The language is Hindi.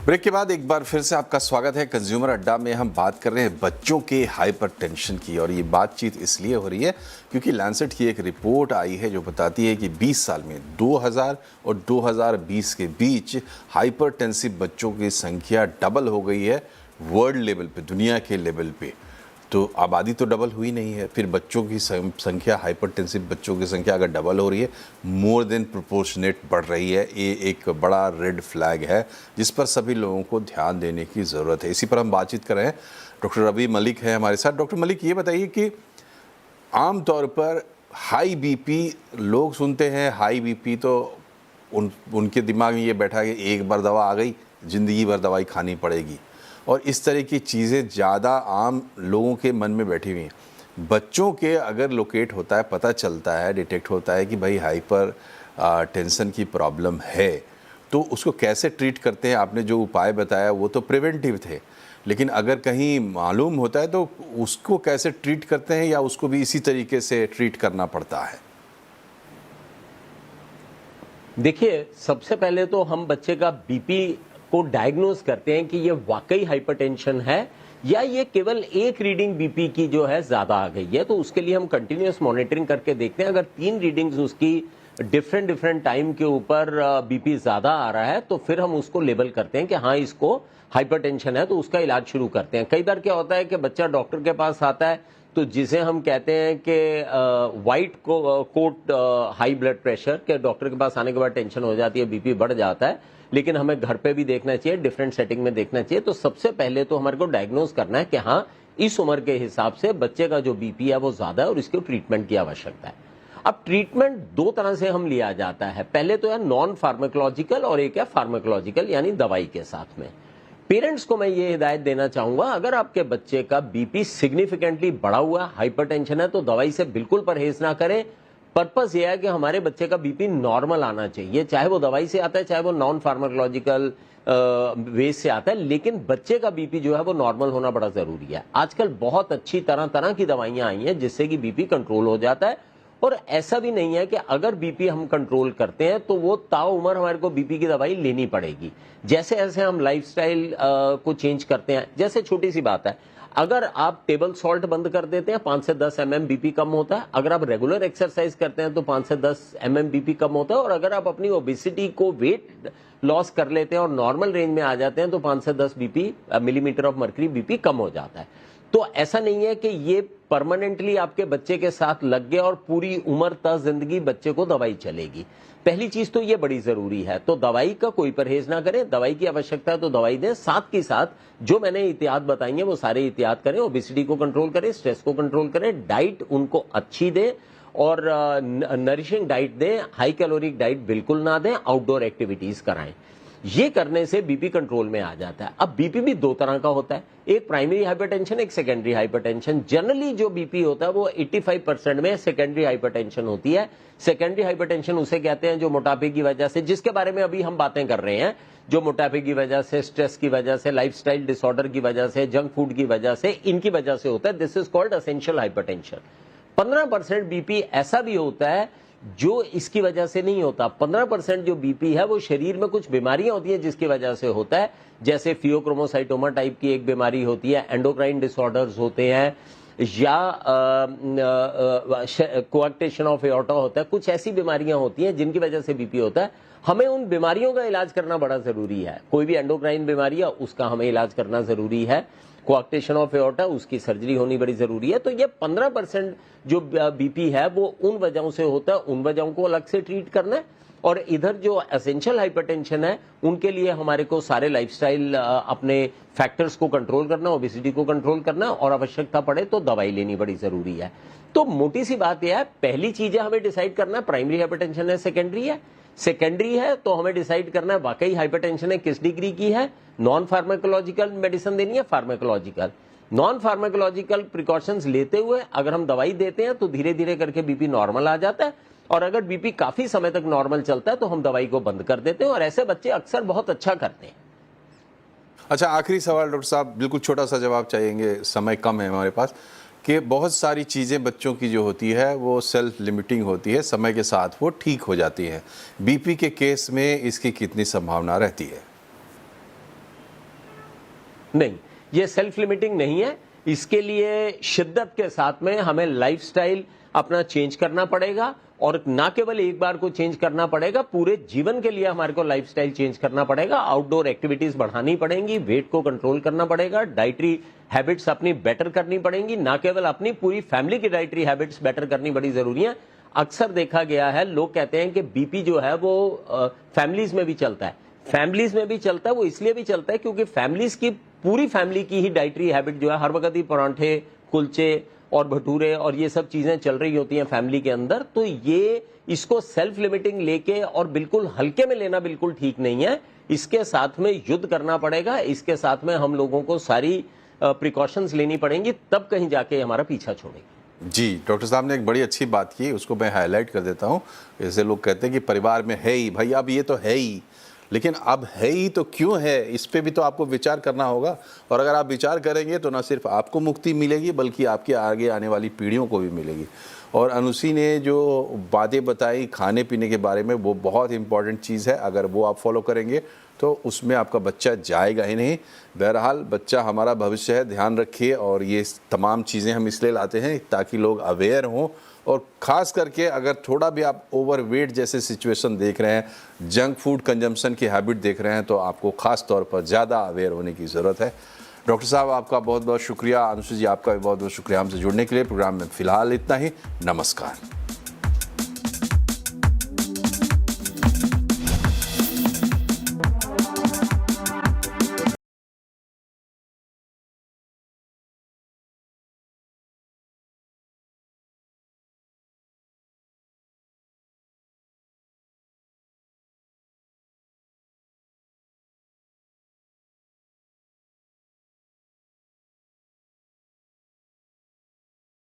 ब्रेक के बाद एक बार फिर से आपका स्वागत है कंज्यूमर अड्डा में। हम बात कर रहे हैं बच्चों के हाइपरटेंशन की, और ये बातचीत इसलिए हो रही है क्योंकि लैंसेट की एक रिपोर्ट आई है जो बताती है कि 20 साल में 2000 और 2020 के बीच हाइपरटेंसिव बच्चों की संख्या डबल हो गई है वर्ल्ड लेवल पे, दुनिया के लेवल पे। तो आबादी तो डबल हुई नहीं है, फिर बच्चों की संख्या, हाइपरटेंसिव बच्चों की संख्या अगर डबल हो रही है, मोर देन प्रोपोर्शनेट बढ़ रही है, ये एक बड़ा रेड फ्लैग है जिस पर सभी लोगों को ध्यान देने की ज़रूरत है। इसी पर हम बातचीत कर रहे हैं। डॉक्टर रवि मलिक है हमारे साथ। डॉक्टर मलिक, ये बताइए कि आम तौर पर हाई बीपी, लोग सुनते हैं हाई बीपी तो उनके दिमाग में ये बैठा है कि एक बार दवा आ गई, ज़िंदगी भर दवाई खानी पड़ेगी, और इस तरह की चीज़ें ज़्यादा आम लोगों के मन में बैठी हुई हैं। बच्चों के अगर लोकेट होता है, पता चलता है, डिटेक्ट होता है कि भाई हाइपर टेंशन की प्रॉब्लम है, तो उसको कैसे ट्रीट करते हैं? आपने जो उपाय बताया वो तो प्रिवेंटिव थे, लेकिन अगर कहीं मालूम होता है तो उसको कैसे ट्रीट करते हैं, या उसको भी इसी तरीके से ट्रीट करना पड़ता है? देखिए, सबसे पहले तो हम बच्चे का बीपी को डायग्नोज करते हैं कि ये वाकई हाइपरटेंशन है या ये केवल एक रीडिंग बीपी की जो है ज्यादा आ गई है। तो उसके लिए हम कंटिन्यूअस मॉनिटरिंग करके देखते हैं। अगर 3 रीडिंग्स उसकी डिफरेंट टाइम के ऊपर बीपी ज्यादा आ रहा है तो फिर हम उसको लेबल करते हैं कि हाँ, इसको हाइपरटेंशन है, तो उसका इलाज शुरू करते हैं। कई बार क्या होता है कि बच्चा डॉक्टर के पास आता है तो जिसे हम कहते हैं कि white coat high blood pressure, के डॉक्टर के पास आने के बाद टेंशन हो जाती है, बीपी बढ़ जाता है, लेकिन हमें घर पे भी देखना चाहिए, डिफरेंट सेटिंग में देखना चाहिए। तो सबसे पहले तो हमारे को डायग्नोज करना है कि हाँ, इस उम्र के हिसाब से बच्चे का जो बीपी है वो ज्यादा है और इसके ट्रीटमेंट की आवश्यकता है। अब ट्रीटमेंट 2 तरह से हम लिया जाता है। पहले तो है नॉन फार्माकोलॉजिकल और एक है फार्माकोलॉजिकल, यानी दवाई के साथ में। पेरेंट्स को मैं ये हिदायत देना चाहूंगा, अगर आपके बच्चे का बीपी सिग्निफिकेंटली बढ़ा हुआ हाइपरटेंशन है तो दवाई से बिल्कुल परहेज ना करें। पर्पस यह है कि हमारे बच्चे का बीपी नॉर्मल आना चाहिए, चाहे वो दवाई से आता है चाहे वो नॉन फार्माकोलॉजिकल वे से आता है, लेकिन बच्चे का बीपी जो है वो नॉर्मल होना बड़ा जरूरी है। आजकल बहुत अच्छी तरह तरह की दवाइयां आई हैं जिससे कि बीपी कंट्रोल हो जाता है। और ऐसा भी नहीं है कि अगर बीपी हम कंट्रोल करते हैं तो वो ताउम्र हमारे को बीपी की दवाई लेनी पड़ेगी। जैसे जैसे हम लाइफस्टाइल को चेंज करते हैं, जैसे छोटी सी बात है, अगर आप टेबल सॉल्ट बंद कर देते हैं 5 से 10 mm बीपी कम होता है। अगर आप रेगुलर एक्सरसाइज करते हैं तो 5 से 10 mm बीपी कम होता है। और अगर आप अपनी ओबेसिटी को वेट लॉस कर लेते हैं और नॉर्मल रेंज में आ जाते हैं तो 5 से 10 मिलीमीटर ऑफ मर्करी बीपी कम हो जाता है। तो ऐसा नहीं है कि ये परमानेंटली आपके बच्चे के साथ लग गया और पूरी उम्र तक जिंदगी बच्चे को दवाई चलेगी। पहली चीज तो ये बड़ी जरूरी है, तो दवाई का कोई परहेज ना करें। दवाई की आवश्यकता है तो दवाई दें, साथ ही साथ जो मैंने एहतियात बताई है वो सारे एहतियात करें। ओबेसिटी को कंट्रोल करें, स्ट्रेस को कंट्रोल करें, डाइट उनको अच्छी दें और नरिशिंग डाइट दें, हाई कैलोरिक डाइट बिल्कुल ना दें, आउटडोर एक्टिविटीज कराएं। ये करने से बीपी कंट्रोल में आ जाता है। अब बीपी भी 2 तरह का होता है, एक प्राइमरी हाइपरटेंशन, एक सेकेंडरी हाइपरटेंशन। जनरली जो बीपी होता है वो 85% में सेकेंडरी हाइपरटेंशन होती है। सेकेंडरी हाइपरटेंशन उसे कहते हैं जो मोटापे की वजह से, जिसके बारे में अभी हम बातें कर रहे हैं, जो मोटापे की वजह से, स्ट्रेस की वजह से, लाइफस्टाइल डिसऑर्डर की वजह से, जंक फूड की वजह से, इनकी वजह से होता है। This is called essential hypertension. 15% BP ऐसा भी होता है जो इसकी वजह से नहीं होता। 15% जो बीपी है वो शरीर में कुछ बीमारियां होती हैं जिसकी वजह से होता है, जैसे फियोक्रोमोसाइटोमा टाइप की एक बीमारी होती है, एंडोक्राइन डिसऑर्डर्स होते हैं, या कोएक्टेशन ऑफ एओर्टा होता है। कुछ ऐसी बीमारियां होती हैं जिनकी वजह से बीपी होता है। हमें उन बीमारियों का इलाज करना बड़ा जरूरी है। कोई भी एंडोक्राइन बीमारी है उसका हमें इलाज करना जरूरी है। कोएक्टेशन ऑफ एओर्टा, उसकी सर्जरी होनी बड़ी जरूरी है। तो ये 15% जो बीपी है वो उन वजहों से होता है, उन वजहों को अलग से ट्रीट करना है। और इधर जो एसेंशियल हाइपरटेंशन है उनके लिए हमारे को सारे लाइफस्टाइल अपने फैक्टर्स को कंट्रोल करना, ओबेसिटी को कंट्रोल करना, और आवश्यकता पड़े तो दवाई लेनी बड़ी जरूरी है। तो मोटी सी बात यह है, पहली चीज है हमें डिसाइड करना है प्राइमरी हाइपरटेंशन है, सेकेंडरी है। सेकेंडरी है तो हमें डिसाइड करना है वाकई हाइपरटेंशन है, किस डिग्री की है, नॉन फार्माकोलॉजिकल मेडिसिन देनी है, फार्माकोलॉजिकल। नॉन फार्माकोलॉजिकल प्रिकॉशंस लेते हुए अगर हम दवाई देते हैं तो धीरे धीरे करके बीपी नॉर्मल आ जाता है, और अगर बीपी काफी समय तक नॉर्मल चलता है तो हम दवाई को बंद कर देते हैं, और ऐसे बच्चे अक्सर बहुत अच्छा करते हैं। अच्छा, आखिरी सवाल डॉक्टर साहब, बिल्कुल छोटा सा जवाब चाहेंगे, समय कम है हमारे पास, कि बहुत सारी चीज़ें बच्चों की जो होती है वो सेल्फ लिमिटिंग होती है, समय के साथ वो ठीक हो जाती हैं। बीपी के केस में इसकी कितनी संभावना रहती है? नहीं, ये सेल्फ लिमिटिंग नहीं है। इसके लिए शिद्दत के साथ में हमें लाइफस्टाइल अपना चेंज करना पड़ेगा, और ना केवल एक बार को चेंज करना पड़ेगा, पूरे जीवन के लिए हमारे को लाइफस्टाइल चेंज करना पड़ेगा। आउटडोर एक्टिविटीज बढ़ानी पड़ेंगी, वेट को कंट्रोल करना पड़ेगा, डाइटरी हैबिट्स अपनी बेटर करनी पड़ेंगी, ना केवल अपनी, पूरी फैमिली की डाइटरी हैबिट्स बेटर करनी बड़ी जरूरी है। अक्सर देखा गया है, लोग कहते हैं कि बीपी जो है वो फैमिलीज में भी चलता है। फैमिलीज में भी चलता है, वो इसलिए भी चलता है क्योंकि फैमिलीज की, पूरी फैमिली की ही डाइटरी हैबिट जो है हर वक्त ही परांठे, कुलचे और भटूरे और ये सब चीजें चल रही होती हैं फैमिली के अंदर। तो ये, इसको सेल्फ लिमिटिंग लेके और बिल्कुल हल्के में लेना बिल्कुल ठीक नहीं है। इसके साथ में युद्ध करना पड़ेगा, इसके साथ में हम लोगों को सारी प्रिकॉशंस लेनी पड़ेंगी, तब कहीं जाके हमारा पीछा छोड़ेगी। जी, डॉक्टर साहब ने एक बड़ी अच्छी बात की, उसको मैं हाईलाइट कर देता हूँ। जैसे लोग कहते हैं कि परिवार में है ही, भाई अब ये तो है ही, लेकिन अब है ही तो क्यों है, इस पे भी तो आपको विचार करना होगा। और अगर आप विचार करेंगे तो ना सिर्फ आपको मुक्ति मिलेगी, बल्कि आपके आगे आने वाली पीढ़ियों को भी मिलेगी। और अनुसी ने जो बातें बताई खाने पीने के बारे में, वो बहुत इंपॉर्टेंट चीज़ है। अगर वो आप फॉलो करेंगे तो उसमें आपका बच्चा जाएगा ही नहीं। बहरहाल बच्चा हमारा भविष्य है, ध्यान रखिए। और ये तमाम चीज़ें हम इसलिए लाते हैं ताकि लोग अवेयर हों, और ख़ास करके अगर थोड़ा भी आप ओवरवेट जैसे सिचुएशन देख रहे हैं, जंक फूड कंजम्पशन की हैबिट देख रहे हैं, तो आपको ख़ास तौर पर ज़्यादा अवेयर होने की ज़रूरत है। डॉक्टर साहब आपका बहुत बहुत शुक्रिया, अनुसु जी आपका भी बहुत बहुत शुक्रिया हमसे जुड़ने के लिए। प्रोग्राम में फ़िलहाल इतना ही, नमस्कार।